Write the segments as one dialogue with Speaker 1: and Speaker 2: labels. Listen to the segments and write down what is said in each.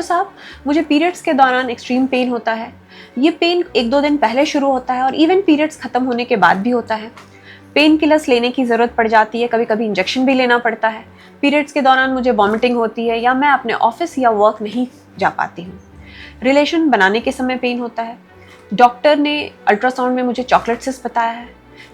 Speaker 1: साहब मुझे पीरियड्स के दौरान एक्सट्रीम पेन होता है। ये पेन 1-2 दिन पहले शुरू होता है और इवन पीरियड्स ख़त्म होने के बाद भी होता है। पेन किलर्स लेने की ज़रूरत पड़ जाती है, कभी कभी इंजेक्शन भी लेना पड़ता है। पीरियड्स के दौरान मुझे वॉमिटिंग होती है या मैं अपने ऑफिस या वर्क नहीं जा पाती हूँ। रिलेशन बनाने के समय पेन होता है। डॉक्टर ने अल्ट्रासाउंड में मुझे चॉकलेट सिस्ट बताया है।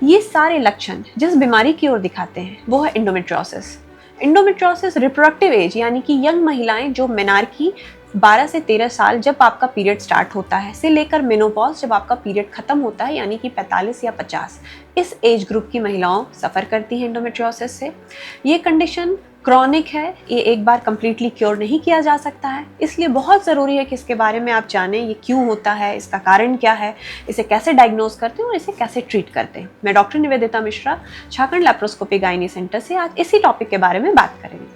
Speaker 1: ये सारे लक्षण जिस बीमारी की ओर दिखाते हैं वो है इंडोमेट्रियोसिस। इंडोमेट्रियोसिस रिप्रोडक्टिव एज यानी कि यंग महिलाएं जो मेनार्की 12 से 13 साल जब आपका पीरियड स्टार्ट होता है से लेकर मेनोपॉज जब आपका पीरियड खत्म होता है यानी कि 45 या 50, इस एज ग्रुप की महिलाओं सफ़र करती हैं इंडोमेट्रियोसिस से। ये कंडीशन क्रॉनिक है, ये एक बार कम्प्लीटली क्योर नहीं किया जा सकता है, इसलिए बहुत ज़रूरी है कि इसके बारे में आप जानें ये क्यों होता है, इसका कारण क्या है, इसे कैसे डायग्नोज करते हैं और इसे कैसे ट्रीट करते हैं। मैं doctor Nivedita Mishra, Jharkhand laparoscopy gynae centre से आज इसी टॉपिक के बारे में बात करेंगे।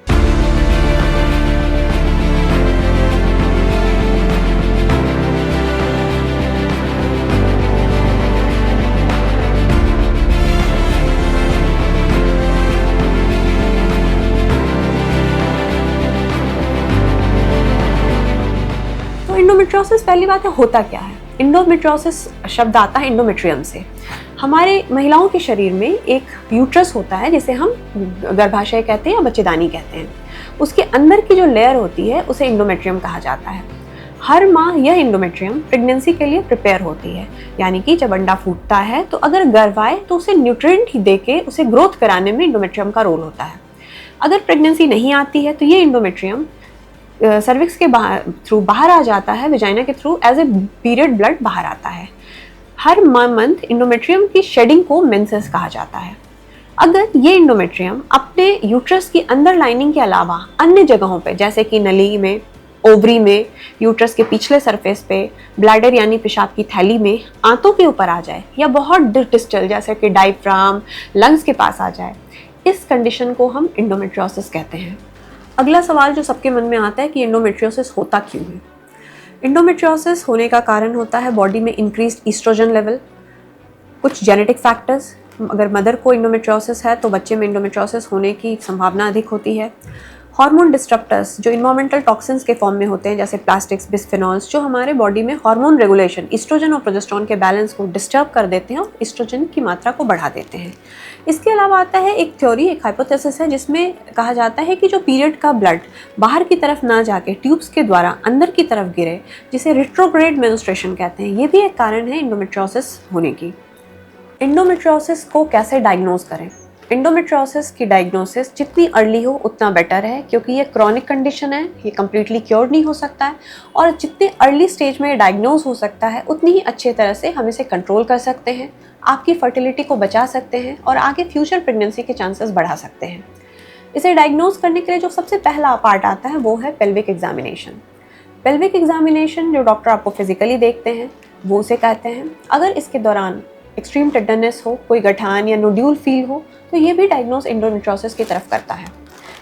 Speaker 1: इंडोमेट्रियोसिस पहली बात है होता क्या है। इंडोमेट्रियोसिस शब्द आता है इंडोमेट्रियम से। हमारे महिलाओं के शरीर में एक यूट्रस होता है जिसे हम गर्भाशय कहते हैं या बच्चेदानी कहते हैं। उसके अंदर की जो लेयर होती है उसे इंडोमेट्रियम कहा जाता है। हर माह यह इंडोमेट्रियम प्रेगनेंसी के लिए प्रिपेयर होती है, यानी कि जब अंडा फूटता है तो अगर गर्भ आए तो उसे न्यूट्रिएंट ही देके उसे ग्रोथ कराने में इंडोमेट्रियम का रोल होता है। अगर प्रेगनेंसी नहीं आती है तो ये इंडोमेट्रियम सर्विक्स के थ्रू बाहर आ जाता है, विजाइना के through as a period blood बाहर आता है। हर मंथ इंडोमेट्रियम की शेडिंग को मेंसेस कहा जाता है। अगर ये इंडोमेट्रियम अपने यूट्रस की अंदर लाइनिंग के अलावा अन्य जगहों पे जैसे कि नली में, ओवरी में, यूट्रस के पिछले सरफेस पे, ब्लैडर यानी पेशाब की थैली में, आंतों के ऊपर आ जाए या बहुत डिस्टल जैसे कि डायफ्राम, लंग्स के पास आ जाए, इस कंडीशन को हम इंडोमेट्रियोसिस कहते हैं। अगला सवाल जो सबके मन में आता है कि इंडोमेट्रियोसिस होता क्यों है। इंडोमेट्रियोसिस होने का कारण होता है बॉडी में इंक्रीज्ड ईस्ट्रोजन लेवल, कुछ जेनेटिक फैक्टर्स। अगर मदर को इंडोमेट्रियोसिस है तो बच्चे में इंडोमेट्रियोसिस होने की संभावना अधिक होती है। हार्मोन डिस्ट्रप्टर्स जो इन्वायरमेंटल टॉक्सिन्स के फॉर्म में होते हैं जैसे प्लास्टिक्स, बिस्फेनॉल्स, जो हमारे बॉडी में हार्मोन रेगुलेशन, ईस्ट्रोजन और प्रोजेस्टेरोन के बैलेंस को डिस्टर्ब कर देते हैं और ईस्ट्रोजन की मात्रा को बढ़ा देते हैं। इसके अलावा आता है एक थ्योरी, एक हाइपोथेसिस है जिसमें कहा जाता है कि जो पीरियड का ब्लड बाहर की तरफ ना जाके ट्यूब्स के द्वारा अंदर की तरफ गिरे, जिसे रिट्रोग्रेड मेंस्ट्रुएशन कहते हैं, ये भी एक कारण है इंडोमेट्रियोसिस होने की। इंडोमेट्रियोसिस को कैसे डायग्नोज करें। इंडोमेट्रियोसिस की डायग्नोसिस जितनी अर्ली हो उतना बेटर है, क्योंकि ये क्रॉनिक कंडीशन है, ये कम्प्लीटली क्योर नहीं हो सकता है और जितने अर्ली स्टेज में डायग्नोज हो सकता है उतनी ही अच्छे तरह से हम इसे कंट्रोल कर सकते हैं, आपकी फर्टिलिटी को बचा सकते हैं और आगे फ्यूचर प्रेगनेंसी के चांसेस बढ़ा सकते हैं। इसे डायग्नोज करने के लिए जो सबसे पहला पार्ट आता है वो है पेल्विक एग्जामिनेशन। पेल्विक एग्जामिनेशन जो डॉक्टर आपको फिजिकली देखते हैं वो उसे कहते हैं। अगर इसके दौरान एक्सट्रीम टेंडरनेस हो, कोई गठान या नोड्यूल फील हो तो ये भी डायग्नोज इंडोमेट्रियोसिस की तरफ करता है।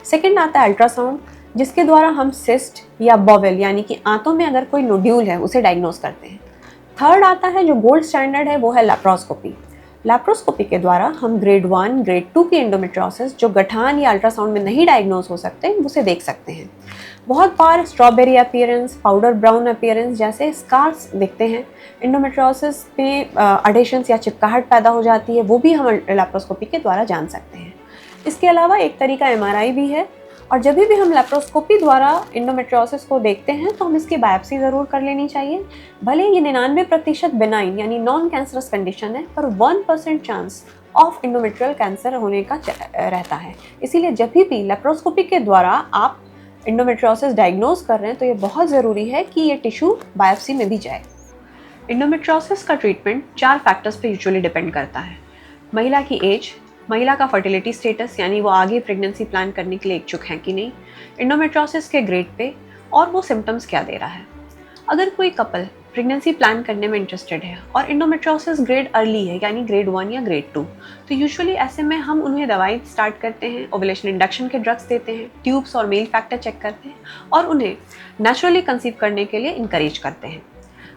Speaker 1: सेकंड आता है अल्ट्रासाउंड, जिसके द्वारा हम सिस्ट या बॉवेल यानी कि आंतों में अगर कोई नोड्यूल है उसे डायग्नोज करते हैं। थर्ड आता है जो गोल्ड स्टैंडर्ड है वो है लैप्रोस्कोपी। लैप्रोस्कोपी के द्वारा हम ग्रेड 1, ग्रेड 2 की इंडोमेट्रियोसिस जो गठान या अल्ट्रासाउंड में नहीं डायग्नोज हो सकते उसे देख सकते हैं। बहुत बार strawberry appearance, powder brown appearance जैसे स्कार्स दिखते हैं। इंडोमेट्रियोसिस में अडेशंस या चिपकाहट पैदा हो जाती है, वो भी हम लैप्रोस्कोपी के द्वारा जान सकते हैं। इसके अलावा एक तरीका एमआरआई भी है और जब भी हम लैप्रोस्कोपी द्वारा इंडोमेट्रियोसिस को देखते हैं तो हम इसकी बायोप्सी ज़रूर कर लेनी चाहिए। भले ये 99% बेनाइन यानी नॉन कैंसरस कंडीशन है, पर 1% चांस ऑफ इंडोमेट्रियल कैंसर होने का रहता है। इसीलिए जब भी लैप्रोस्कोपी के द्वारा आप इंडोमेट्रियोसिस डायग्नोज कर रहे हैं तो ये बहुत ज़रूरी है कि ये टिश्यू बायोप्सी में भी जाए। इंडोमेट्रियोसिस का ट्रीटमेंट 4 फैक्टर्स पे यूजुअली डिपेंड करता है। महिला की एज, महिला का फर्टिलिटी स्टेटस यानी वो आगे प्रेगनेंसी प्लान करने के लिए इच्छुक हैं कि नहीं, इंडोमेट्रियोसिस के ग्रेड पे और वो सिम्टम्स क्या दे रहा है। अगर कोई कपल प्रेगनेंसी प्लान करने में इंटरेस्टेड है और इंडोमेट्रियोसिस ग्रेड अर्ली है यानी ग्रेड 1 या ग्रेड 2, तो यूजुअली ऐसे में हम उन्हें दवाई स्टार्ट करते हैं, ओवुलेशन इंडक्शन के ड्रग्स देते हैं, ट्यूब्स और मेल फैक्टर चेक करते हैं और उन्हें नेचुरली कंसीव करने के लिए इंकरेज करते हैं।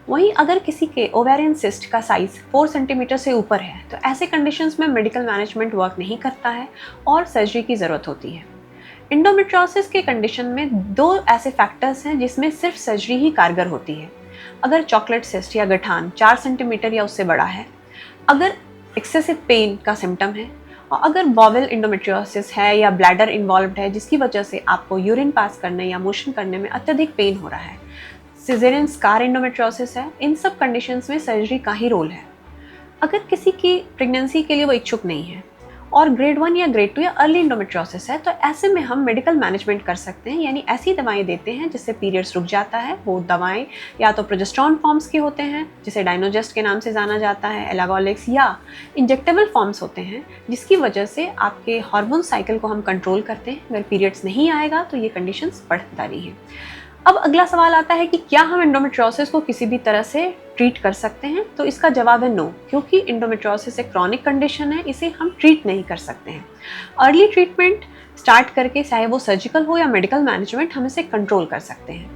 Speaker 1: वहीं अगर किसी के ओवेरियन सिस्ट का साइज़ 4 सेंटीमीटर से ऊपर है तो ऐसे कंडीशंस में मेडिकल मैनेजमेंट वर्क नहीं करता है और सर्जरी की ज़रूरत होती है। इंडोमेट्रियोसिस के कंडीशन में दो ऐसे फैक्टर्स हैं जिसमें सिर्फ सर्जरी ही कारगर होती है। अगर चॉकलेट सिस्ट या गठान 4 सेंटीमीटर या उससे बड़ा है, अगर एक्सेसिव पेन का सिम्टम है, और अगर बॉवेल इंडोमेट्रियोसिस है या ब्लैडर इन्वॉल्व्ड है जिसकी वजह से आपको यूरिन पास करने या मोशन करने में अत्यधिक पेन हो रहा है, सिजेरियन स्कार इंडोमेट्रियोसिस है, इन सब कंडीशंस में सर्जरी का ही रोल है। अगर किसी की प्रेगनेंसी के लिए वो इच्छुक नहीं है और ग्रेड 1 या ग्रेड 2 या अर्ली इंडोमेट्रियोसिस है, तो ऐसे में हम मेडिकल मैनेजमेंट कर सकते हैं, यानी ऐसी दवाएं देते हैं जिससे पीरियड्स रुक जाता है। वो दवाएं या तो प्रोजेस्टेरॉन फॉर्म्स के होते हैं जिसे डायनोजेस्ट के नाम से जाना जाता है, एलागोलिक्स, या इंजेक्टेबल फॉर्म्स होते हैं जिसकी वजह से आपके हार्मोन साइकिल को हम कंट्रोल करते हैं। अगर पीरियड्स नहीं आएगा तो ये कंडीशंस बढ़ता रही है। अब अगला सवाल आता है कि क्या हम इंडोमेट्रियोसिस को किसी भी तरह से ट्रीट कर सकते हैं? तो इसका जवाब है नो, क्योंकि इंडोमेट्रियोसिस एक क्रॉनिक कंडीशन है, इसे हम ट्रीट नहीं कर सकते हैं। अर्ली ट्रीटमेंट स्टार्ट करके, चाहे वो सर्जिकल हो या मेडिकल मैनेजमेंट, हम इसे कंट्रोल कर सकते हैं।